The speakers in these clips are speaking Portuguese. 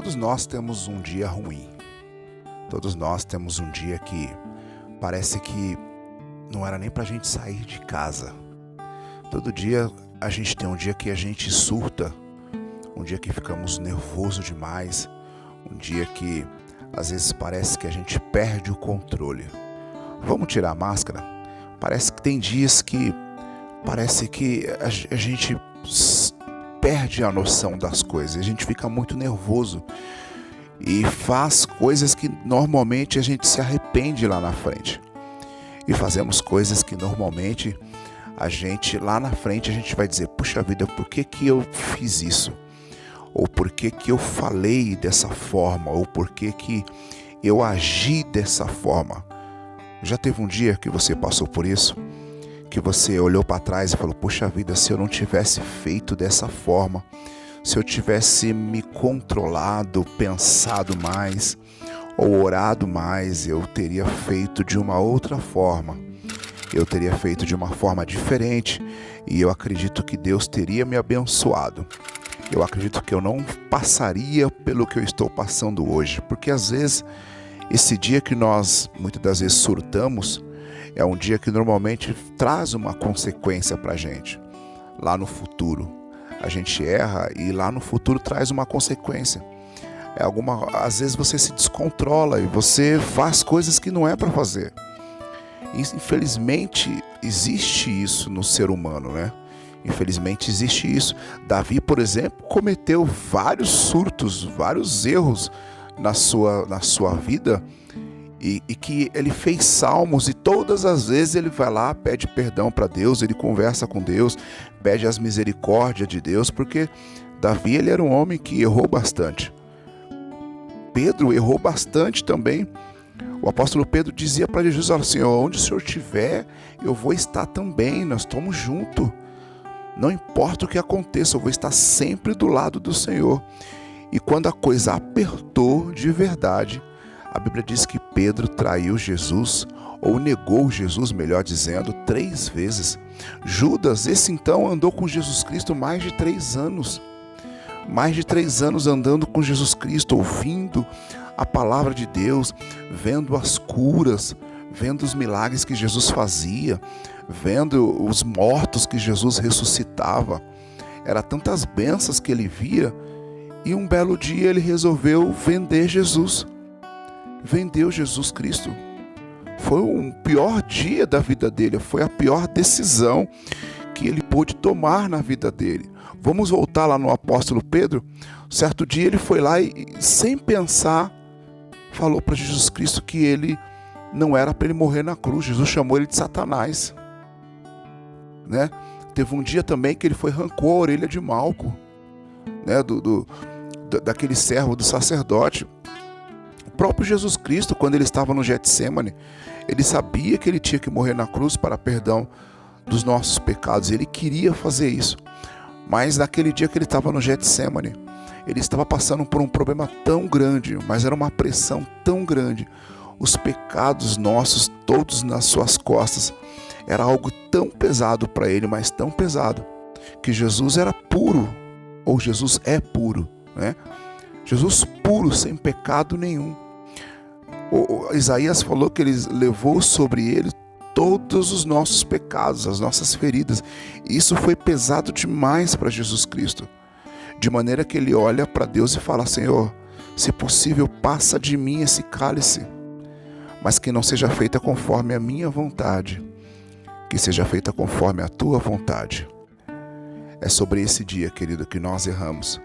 Todos nós temos um dia ruim. Todos nós temos um dia que parece que não era nem pra gente sair de casa. Todo dia a gente tem um dia que a gente surta, um dia que ficamos nervosos demais, um dia que às vezes parece que a gente perde o controle. Vamos tirar a máscara? Parece que tem dias que parece que a gente perde a noção das coisas, a gente fica muito nervoso e faz coisas que normalmente a gente se arrepende lá na frente. E fazemos coisas que normalmente a gente lá na frente a gente vai dizer: puxa vida, por que eu fiz isso? Ou por que eu falei dessa forma? Ou por que eu agi dessa forma? Já teve um dia que você passou por isso? Que você olhou para trás e falou: puxa vida, se eu não tivesse feito dessa forma, se eu tivesse me controlado, pensado mais, ou orado mais, eu teria feito de uma outra forma. Eu teria feito de uma forma diferente e eu acredito que Deus teria me abençoado. Eu acredito que eu não passaria pelo que eu estou passando hoje, porque às vezes esse dia que nós muitas das vezes surtamos é um dia que normalmente traz uma consequência para a gente. Lá no futuro a gente erra e lá no futuro traz uma consequência. Às vezes você se descontrola e você faz coisas que não é para fazer. Infelizmente existe isso no ser humano, né? Infelizmente existe isso. Davi, por exemplo, cometeu vários surtos, vários erros na sua vida e que ele fez salmos e todas as vezes ele vai lá, pede perdão para Deus, ele conversa com Deus, pede as misericórdias de Deus, porque Davi ele era um homem que errou bastante. Pedro errou bastante também. O apóstolo Pedro dizia para Jesus: olha, Senhor, onde o Senhor estiver, eu vou estar também, nós estamos juntos. Não importa o que aconteça, eu vou estar sempre do lado do Senhor. E quando a coisa apertou de verdade, a Bíblia diz que Pedro traiu Jesus, ou negou Jesus, melhor dizendo, 3 vezes. Judas, esse então, andou com Jesus Cristo mais de 3 anos. Mais de 3 anos andando com Jesus Cristo, ouvindo a palavra de Deus, vendo as curas, vendo os milagres que Jesus fazia, vendo os mortos que Jesus ressuscitava. Era tantas bênçãos que ele via, e um belo dia ele resolveu vender Jesus. Vendeu Jesus Cristo. Foi o pior dia da vida dele, foi a pior decisão que ele pôde tomar na vida dele. Vamos voltar lá no apóstolo Pedro. Certo dia ele foi lá e sem pensar, falou para Jesus Cristo que ele não era para ele morrer na cruz. Jesus chamou ele de Satanás, né? Teve um dia também que ele foi arrancou a orelha de Malco, né? Daquele servo do sacerdote. O próprio Jesus Cristo, quando ele estava no Getsêmani, ele sabia que ele tinha que morrer na cruz para perdão dos nossos pecados. Ele queria fazer isso. Mas naquele dia que ele estava no Getsêmani, ele estava passando por um problema tão grande, mas era uma pressão tão grande. Os pecados nossos, todos nas suas costas, era algo tão pesado para ele, mas tão pesado, que Jesus era puro, ou Jesus é puro, né? Jesus puro, sem pecado nenhum. Isaías falou que ele levou sobre ele todos os nossos pecados, as nossas feridas. Isso foi pesado demais para Jesus Cristo. De maneira que ele olha para Deus e fala: Senhor, se possível, passa de mim esse cálice, mas que não seja feita conforme a minha vontade, que seja feita conforme a tua vontade. É sobre esse dia, querido, que nós erramos,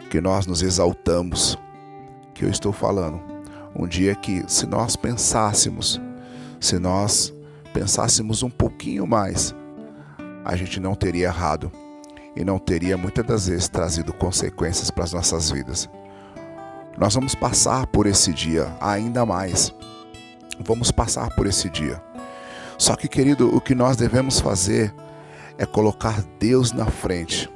que nós nos exaltamos, que eu estou falando. Um dia que, se nós pensássemos um pouquinho mais, a gente não teria errado e não teria muitas das vezes trazido consequências para as nossas vidas. Nós vamos passar por esse dia ainda mais. Vamos passar por esse dia. Só que, querido, o que nós devemos fazer é colocar Deus na frente.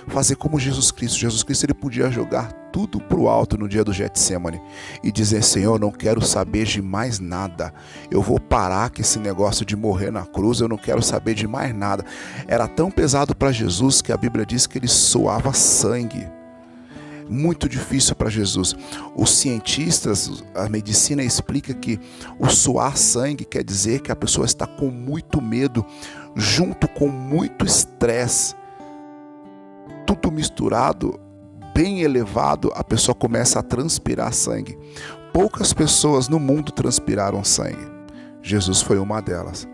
Fazer como Jesus Cristo. Jesus Cristo, ele podia jogar tudo para o alto no dia do Getsêmani e dizer: Senhor, não quero saber de mais nada. Eu vou parar com esse negócio de morrer na cruz. Eu não quero saber de mais nada. Era tão pesado para Jesus que a Bíblia diz que ele suava sangue. muito difícil para Jesus. Os cientistas, a medicina explica que o suar sangue quer dizer que a pessoa está com muito medo, junto com muito estresse, tudo misturado, bem elevado, a pessoa começa a transpirar sangue. Poucas pessoas no mundo transpiraram sangue. Jesus foi uma delas.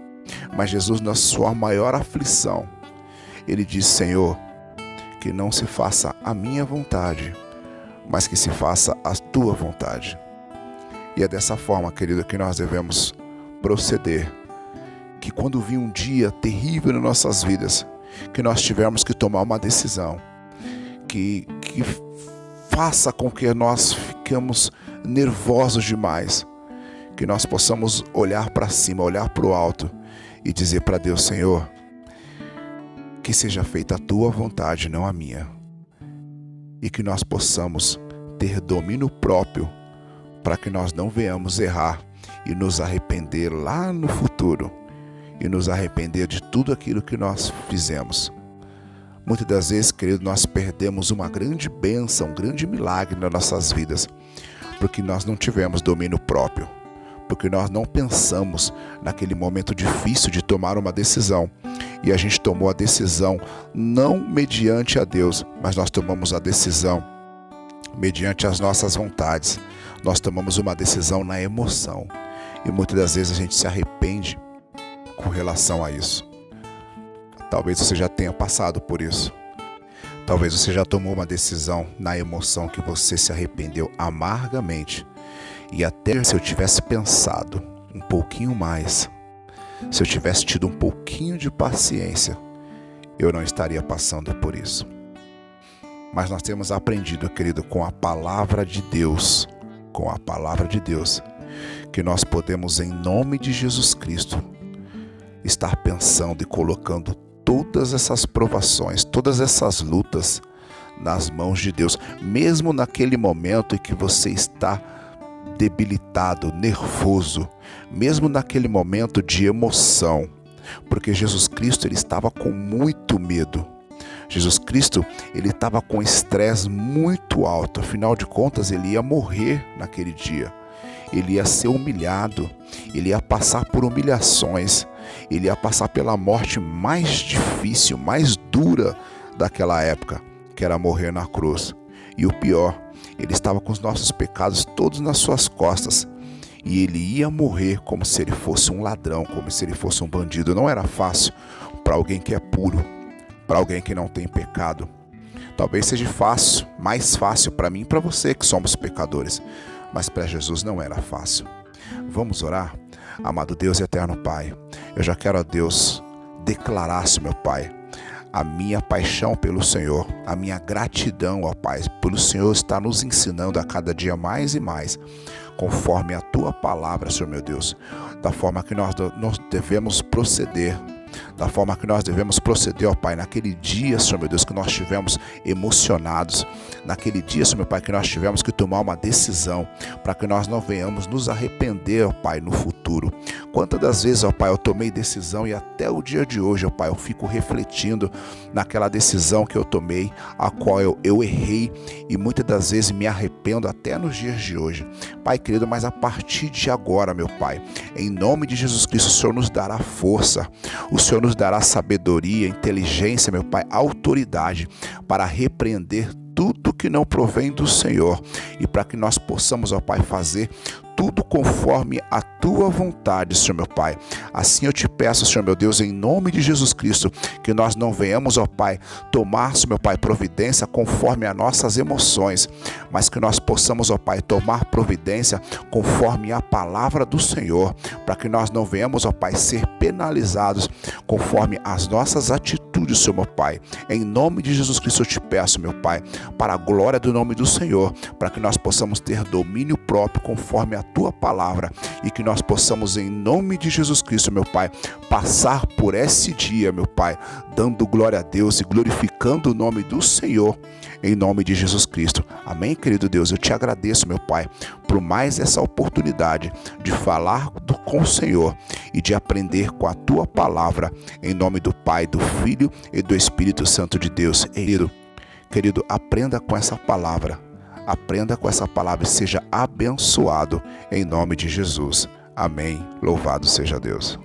Mas Jesus, na sua maior aflição, ele disse: Senhor, que não se faça a minha vontade, mas que se faça a tua vontade. E é dessa forma, querido, que nós devemos proceder. Que quando vir um dia terrível nas nossas vidas, que nós tivermos que tomar uma decisão, que faça com que nós fiquemos nervosos demais, que nós possamos olhar para cima, olhar para o alto e dizer para Deus: Senhor, que seja feita a tua vontade, não a minha. E que nós possamos ter domínio próprio para que nós não venhamos errar e nos arrepender lá no futuro, e nos arrepender de tudo aquilo que nós fizemos. Muitas das vezes, querido, nós perdemos uma grande bênção, um grande milagre nas nossas vidas, porque nós não tivemos domínio próprio, porque nós não pensamos naquele momento difícil de tomar uma decisão. E a gente tomou a decisão não mediante a Deus, mas nós tomamos a decisão mediante as nossas vontades. Nós tomamos uma decisão na emoção. E muitas das vezes a gente se arrepende com relação a isso. Talvez você já tenha passado por isso. Talvez você já tomou uma decisão na emoção que você se arrependeu amargamente. E até se eu tivesse pensado um pouquinho mais, se eu tivesse tido um pouquinho de paciência, eu não estaria passando por isso. Mas nós temos aprendido, querido, com a palavra de Deus, que nós podemos, em nome de Jesus Cristo, estar pensando e colocando todas essas provações, todas essas lutas nas mãos de Deus, mesmo naquele momento em que você está debilitado, nervoso, mesmo naquele momento de emoção, porque Jesus Cristo, ele estava com muito medo. Jesus Cristo, ele estava com estresse muito alto, afinal de contas ele ia morrer naquele dia. Ele ia ser humilhado, ele ia passar por humilhações, ele ia passar pela morte mais difícil, mais dura daquela época, que era morrer na cruz. E o pior, ele estava com os nossos pecados todos nas suas costas, e ele ia morrer como se ele fosse um ladrão, como se ele fosse um bandido. Não era fácil para alguém que é puro, para alguém que não tem pecado. Talvez seja fácil, mais fácil para mim e para você que somos pecadores, mas para Jesus não era fácil. Vamos orar? Amado Deus e eterno Pai, eu já quero a Deus declarar-se, meu Pai, a minha paixão pelo Senhor, a minha gratidão, ó Pai, pelo Senhor estar nos ensinando a cada dia mais e mais, conforme a Tua palavra, Senhor meu Deus, da forma que nós devemos proceder, ó Pai, naquele dia, Senhor meu Deus, que nós estivemos emocionados, naquele dia, Senhor meu Pai, que nós tivemos que tomar uma decisão, para que nós não venhamos nos arrepender, ó Pai, no futuro. Quantas das vezes, ó Pai, eu tomei decisão e até o dia de hoje, ó Pai, eu fico refletindo naquela decisão que eu tomei, a qual eu errei, e muitas das vezes me arrependo até nos dias de hoje. Pai querido, mas a partir de agora, meu Pai, em nome de Jesus Cristo, o Senhor nos dará força, o Senhor nos dará sabedoria, inteligência, meu Pai, autoridade para repreender tudo que não provém do Senhor, e para que nós possamos, ó Pai, fazer tudo conforme a Tua vontade, Senhor meu Pai. Assim eu te peço, Senhor meu Deus, em nome de Jesus Cristo, que nós não venhamos, ó Pai, tomar, Senhor meu Pai, providência conforme as nossas emoções, mas que nós possamos, ó Pai, tomar providência conforme a palavra do Senhor, para que nós não venhamos, ó Pai, ser penalizados conforme as nossas atitudes, Senhor meu Pai. Em nome de Jesus Cristo eu te peço, meu Pai, para a glória do nome do Senhor, para que nós possamos ter domínio próprio conforme a Tua palavra, e que nós possamos, em nome de Jesus Cristo, meu Pai, passar por esse dia, meu Pai, dando glória a Deus e glorificando o nome do Senhor, em nome de Jesus Cristo. Amém, querido Deus? Eu te agradeço, meu Pai, por mais essa oportunidade de falar com o Senhor e de aprender com a Tua palavra, em nome do Pai, do Filho e do Espírito Santo de Deus. Querido, aprenda com essa palavra, Aprenda com essa palavra e seja abençoado em nome de Jesus. Amém. Louvado seja Deus.